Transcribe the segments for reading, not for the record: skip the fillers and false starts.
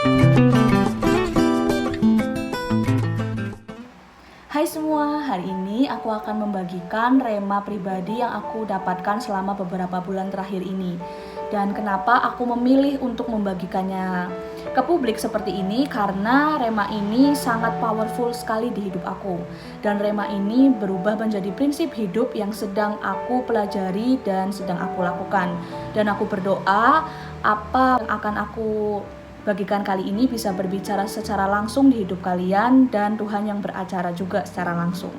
Hai semua, hari ini aku akan membagikan rema pribadi yang aku dapatkan selama beberapa bulan terakhir ini. Dan kenapa aku memilih untuk membagikannya ke publik seperti ini? Karena rema ini sangat powerful sekali di hidup aku. Dan rema ini berubah menjadi prinsip hidup yang sedang aku pelajari dan sedang aku lakukan. Dan aku berdoa apa yang akan aku bagikan kali ini bisa berbicara secara langsung di hidup kalian dan Tuhan yang beracara juga secara langsung.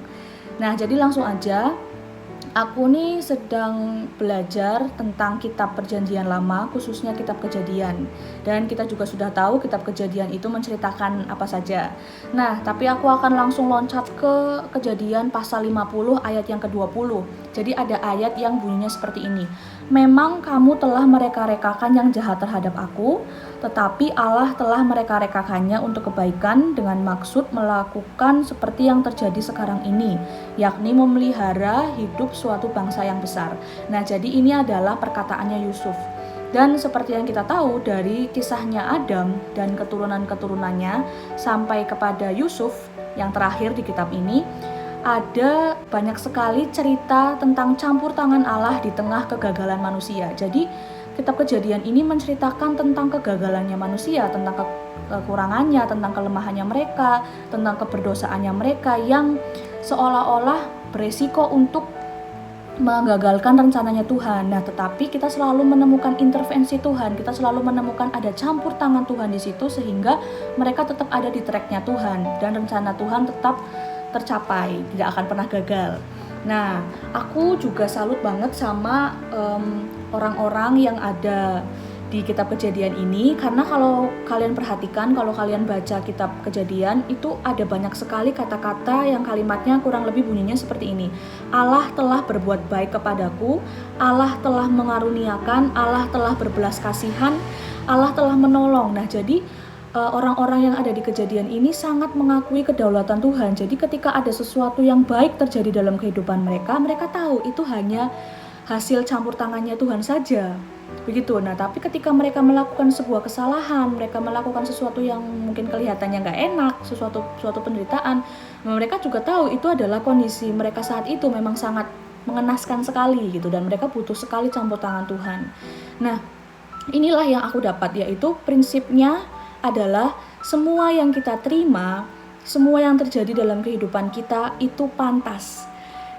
Nah, jadi langsung aja. Aku nih sedang belajar tentang kitab Perjanjian Lama, khususnya kitab Kejadian. Dan kita juga sudah tahu kitab Kejadian itu menceritakan apa saja. Nah, tapi aku akan langsung loncat ke Kejadian pasal 50 ayat yang ke-20. Jadi ada ayat yang bunyinya seperti ini. Memang kamu telah mereka-rekakan yang jahat terhadap aku, tetapi Allah telah mereka-rekakannya untuk kebaikan dengan maksud melakukan seperti yang terjadi sekarang ini, yakni memelihara hidup suatu bangsa yang besar. Nah, jadi ini adalah perkataannya Yusuf. Dan seperti yang kita tahu dari kisahnya Adam dan keturunan-keturunannya sampai kepada Yusuf yang terakhir di kitab ini, ada banyak sekali cerita tentang campur tangan Allah di tengah kegagalan manusia. Jadi kitab Kejadian ini menceritakan tentang kegagalannya manusia, tentang kekurangannya, tentang kelemahannya mereka, tentang keberdosaannya mereka yang seolah-olah beresiko untuk menggagalkan rencananya Tuhan. Nah, tetapi kita selalu menemukan intervensi Tuhan, kita selalu menemukan ada campur tangan Tuhan di situ sehingga mereka tetap ada di tracknya Tuhan dan rencana Tuhan tetap tercapai, tidak akan pernah gagal. Nah, aku juga salut banget sama orang-orang yang ada di kitab Kejadian ini, karena kalau kalian perhatikan, kalau kalian baca kitab Kejadian itu ada banyak sekali kata-kata yang kalimatnya kurang lebih bunyinya seperti ini. Allah telah berbuat baik kepadaku, Allah telah mengaruniakan, Allah telah berbelas kasihan, Allah telah menolong. Nah, jadi orang-orang yang ada di Kejadian ini sangat mengakui kedaulatan Tuhan. Jadi ketika ada sesuatu yang baik terjadi dalam kehidupan mereka, mereka tahu itu hanya hasil campur tangannya Tuhan saja. Begitu. Nah, tapi ketika mereka melakukan sebuah kesalahan, mereka melakukan sesuatu yang mungkin kelihatannya nggak enak, suatu penderitaan, mereka juga tahu itu adalah kondisi mereka saat itu memang sangat mengenaskan sekali gitu, dan mereka butuh sekali campur tangan Tuhan. Nah, inilah yang aku dapat, yaitu prinsipnya adalah semua yang kita terima, semua yang terjadi dalam kehidupan kita itu pantas.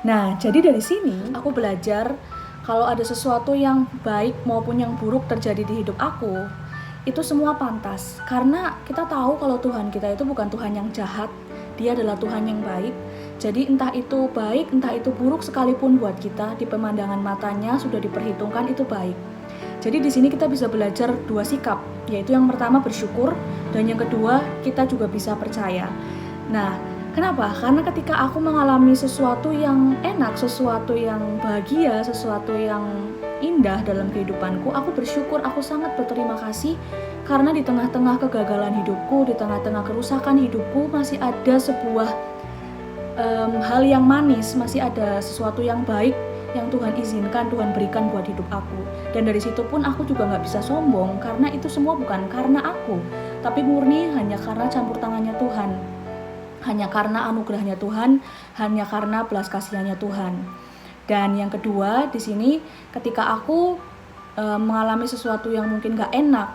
Nah, jadi dari sini aku belajar kalau ada sesuatu yang baik maupun yang buruk terjadi di hidup aku, itu semua pantas. Karena kita tahu kalau Tuhan kita itu bukan Tuhan yang jahat, Dia adalah Tuhan yang baik. Jadi entah itu baik, entah itu buruk sekalipun buat kita, di pemandangan matanya sudah diperhitungkan itu baik. Jadi di sini kita bisa belajar dua sikap, yaitu yang pertama bersyukur, dan yang kedua kita juga bisa percaya. Nah, kenapa? Karena ketika aku mengalami sesuatu yang enak, sesuatu yang bahagia, sesuatu yang indah dalam kehidupanku, aku bersyukur, aku sangat berterima kasih karena di tengah-tengah kegagalan hidupku, di tengah-tengah kerusakan hidupku masih ada sebuah hal yang manis, masih ada sesuatu yang baik yang Tuhan izinkan, Tuhan berikan buat hidup aku. Dan dari situ pun aku juga gak bisa sombong, karena itu semua bukan karena aku, tapi murni hanya karena campur tangannya Tuhan, hanya karena anugerahnya Tuhan, hanya karena belas kasihannya Tuhan. Dan yang kedua di sini, ketika aku mengalami sesuatu yang mungkin gak enak,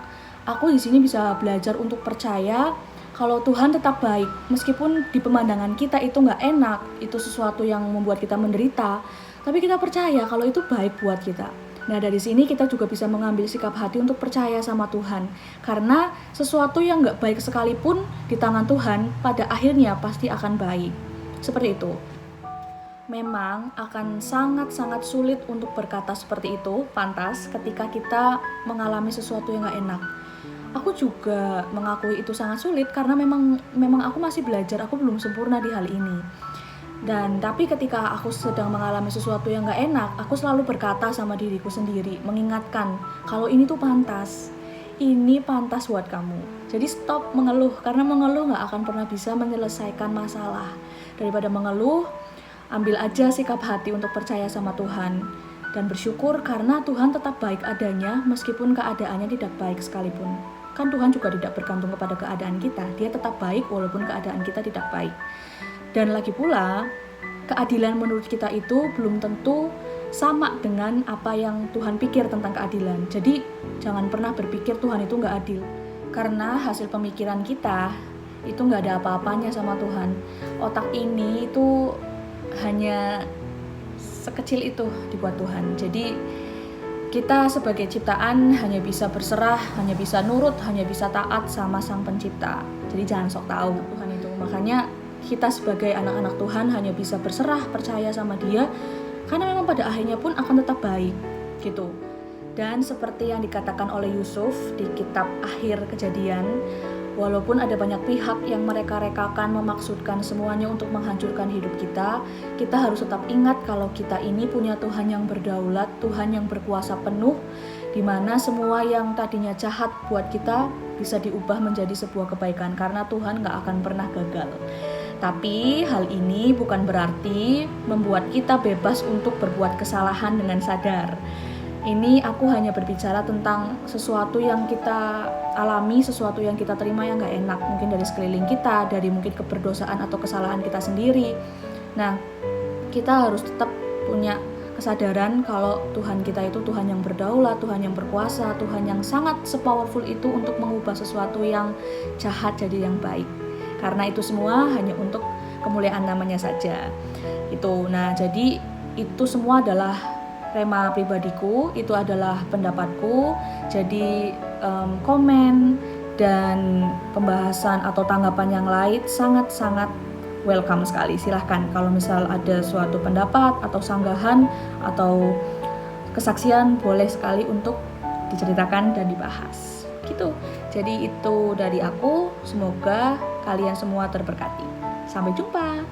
aku di sini bisa belajar untuk percaya kalau Tuhan tetap baik, meskipun di pemandangan kita itu gak enak, itu sesuatu yang membuat kita menderita, tapi kita percaya kalau itu baik buat kita. Nah, dari sini kita juga bisa mengambil sikap hati untuk percaya sama Tuhan. Karena sesuatu yang gak baik sekalipun di tangan Tuhan, pada akhirnya pasti akan baik. Seperti itu. Memang akan sangat-sangat sulit untuk berkata seperti itu, pantas, ketika kita mengalami sesuatu yang gak enak. Aku juga mengakui itu sangat sulit karena memang aku masih belajar, aku belum sempurna di hal ini. Dan tapi ketika aku sedang mengalami sesuatu yang gak enak, aku selalu berkata sama diriku sendiri, mengingatkan kalau ini tuh pantas, ini pantas buat kamu. Jadi stop mengeluh, karena mengeluh gak akan pernah bisa menyelesaikan masalah. Daripada mengeluh, ambil aja sikap hati untuk percaya sama Tuhan dan bersyukur karena Tuhan tetap baik adanya meskipun keadaannya tidak baik sekalipun. kan Tuhan juga tidak bergantung kepada keadaan kita. Dia tetap baik walaupun keadaan kita tidak baik. Dan lagi pula, keadilan menurut kita itu belum tentu sama dengan apa yang Tuhan pikir tentang keadilan. Jadi jangan pernah berpikir Tuhan itu gak adil, karena hasil pemikiran kita itu gak ada apa-apanya sama Tuhan. Otak ini itu hanya sekecil itu dibuat Tuhan. Jadi kita sebagai ciptaan hanya bisa berserah, hanya bisa nurut, hanya bisa taat sama Sang Pencipta. Jadi jangan sok tahu Tuhan itu. Makanya kita sebagai anak-anak Tuhan hanya bisa berserah, percaya sama Dia, karena memang pada akhirnya pun akan tetap baik gitu. Dan seperti yang dikatakan oleh Yusuf di kitab Akhir Kejadian, walaupun ada banyak pihak yang mereka-rekakan memaksudkan semuanya untuk menghancurkan hidup kita, kita harus tetap ingat kalau kita ini punya Tuhan yang berdaulat, Tuhan yang berkuasa penuh, di mana semua yang tadinya jahat buat kita bisa diubah menjadi sebuah kebaikan, karena Tuhan gak akan pernah gagal. Tapi hal ini bukan berarti membuat kita bebas untuk berbuat kesalahan dengan sadar. Ini aku hanya berbicara tentang sesuatu yang kita alami, sesuatu yang kita terima yang gak enak, mungkin dari sekeliling kita, dari mungkin keberdosaan atau kesalahan kita sendiri. Nah, kita harus tetap punya kesadaran kalau Tuhan kita itu Tuhan yang berdaulat, Tuhan yang berkuasa, Tuhan yang sangat sepowerful itu untuk mengubah sesuatu yang jahat jadi yang baik. Karena itu semua hanya untuk kemuliaan namanya saja. Nah, jadi itu semua adalah rema pribadiku, itu adalah pendapatku. Jadi komen dan pembahasan atau tanggapan yang lain sangat-sangat welcome sekali. Silahkan kalau misal ada suatu pendapat atau sanggahan atau kesaksian, boleh sekali untuk diceritakan dan dibahas gitu. Jadi itu dari aku, semoga kalian semua terberkati. Sampai jumpa.